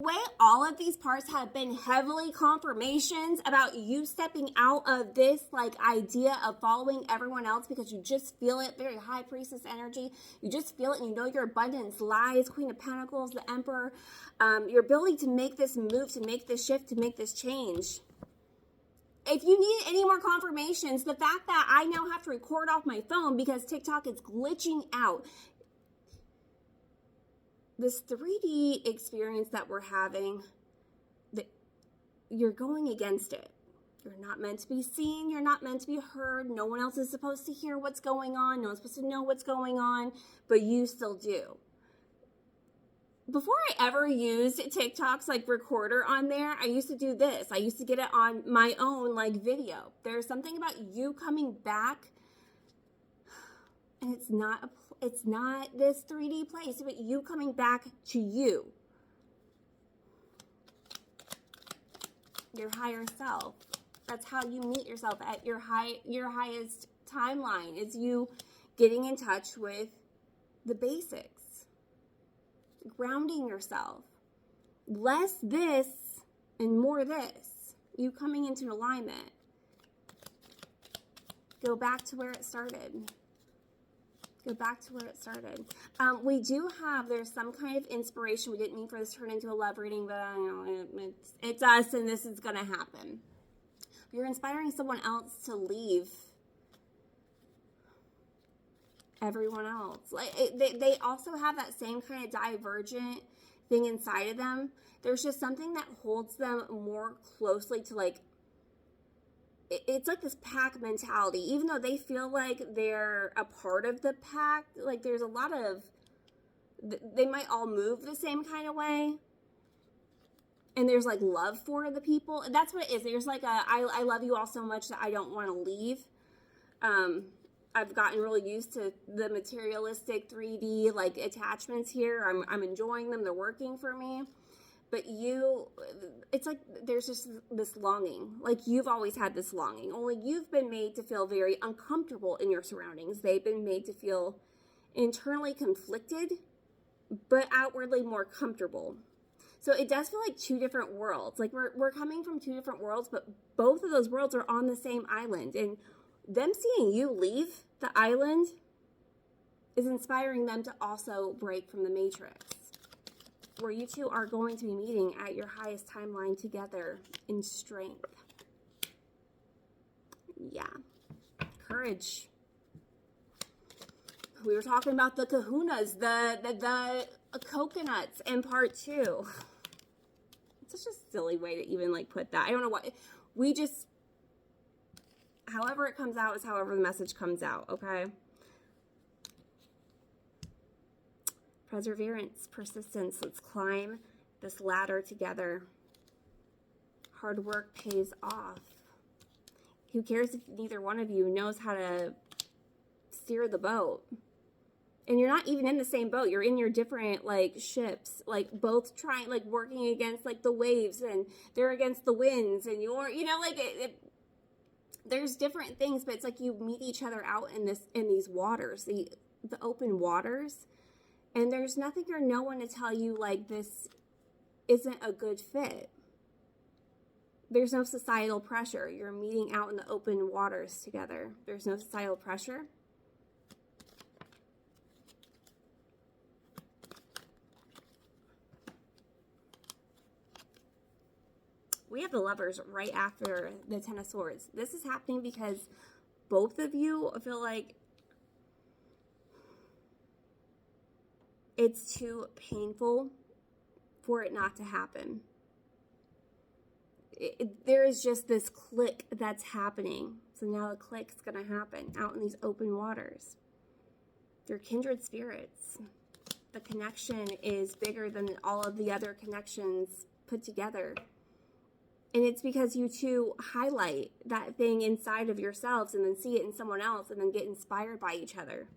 Way all of these parts have been heavily confirmations about you stepping out of this like idea of following everyone else because you just feel it, very high priestess energy. You just feel it and you know your abundance lies, Queen of Pentacles, the Emperor, your ability to make this move, to make this shift, to make this change. If you need any more confirmations, the fact that I now have to record off my phone because TikTok is glitching out. This 3D experience that we're having, you're going against it. You're not meant to be seen. You're not meant to be heard. No one else is supposed to hear what's going on. No one's supposed to know what's going on, but you still do. Before I ever used TikTok's like recorder on there, I used to do this. I used to get it on my own like video. There's something about you coming back, and it's not this 3D place, but you coming back to you, your higher self. That's how you meet yourself at your highest timeline, is you getting in touch with the basics, grounding yourself. Less this and more this. You coming into alignment. Go back to where it started. Go back to where it started. We do have, there's some kind of inspiration. We didn't mean for this to turn into a love reading, but it's us and this is going to happen. You're inspiring someone else to leave everyone else. Like they also have that same kind of divergent thing inside of them. There's just something that holds them more closely to like, it's like this pack mentality. Even though they feel like they're a part of the pack, like there's a lot of, they might all move the same kind of way. And there's like love for the people. And that's what it is. There's like I love you all so much that I don't want to leave. I've gotten really used to the materialistic 3D like attachments here. I'm enjoying them. They're working for me. But it's like there's just this longing. Like you've always had this longing. Only you've been made to feel very uncomfortable in your surroundings. They've been made to feel internally conflicted, but outwardly more comfortable. So it does feel like two different worlds. Like we're coming from two different worlds, but both of those worlds are on the same island. And them seeing you leave the island is inspiring them to also break from the matrix, where you two are going to be meeting at your highest timeline together in strength. Yeah. Courage. We were talking about the kahunas, the coconuts in part 2. It's such a silly way to even like put that. I don't know what, we just, however it comes out is however the message comes out, okay? Perseverance, persistence. Let's climb this ladder together. Hard work pays off. Who cares if neither one of you knows how to steer the boat? And you're not even in the same boat. You're in your different like ships, like both trying, like working against like the waves, and they're against the winds, and you're, you know, like there's different things, but it's like you meet each other out in these waters, the open waters. And there's nothing or no one to tell you, like, this isn't a good fit. There's no societal pressure. You're meeting out in the open waters together. There's no societal pressure. We have the Lovers right after the Ten of Swords. This is happening because both of you feel like it's too painful for it not to happen. There is just this click that's happening. So now the click's going to happen out in these open waters. They're kindred spirits. The connection is bigger than all of the other connections put together. And it's because you two highlight that thing inside of yourselves and then see it in someone else and then get inspired by each other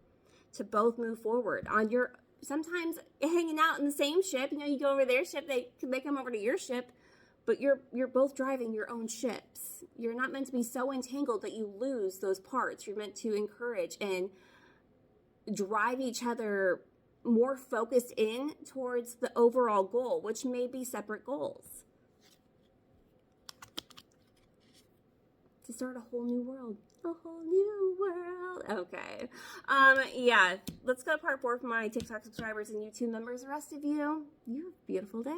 to both move forward on your, sometimes hanging out in the same ship. You know, you go over their ship, they come over to your ship, but you're both driving your own ships. You're not meant to be so entangled that you lose those parts. You're meant to encourage and drive each other more focused in towards the overall goal, which may be separate goals. To start a whole new world. A whole new world. Okay. Yeah. Let's go to part 4 for my TikTok subscribers and YouTube members. The rest of you, you have a beautiful day.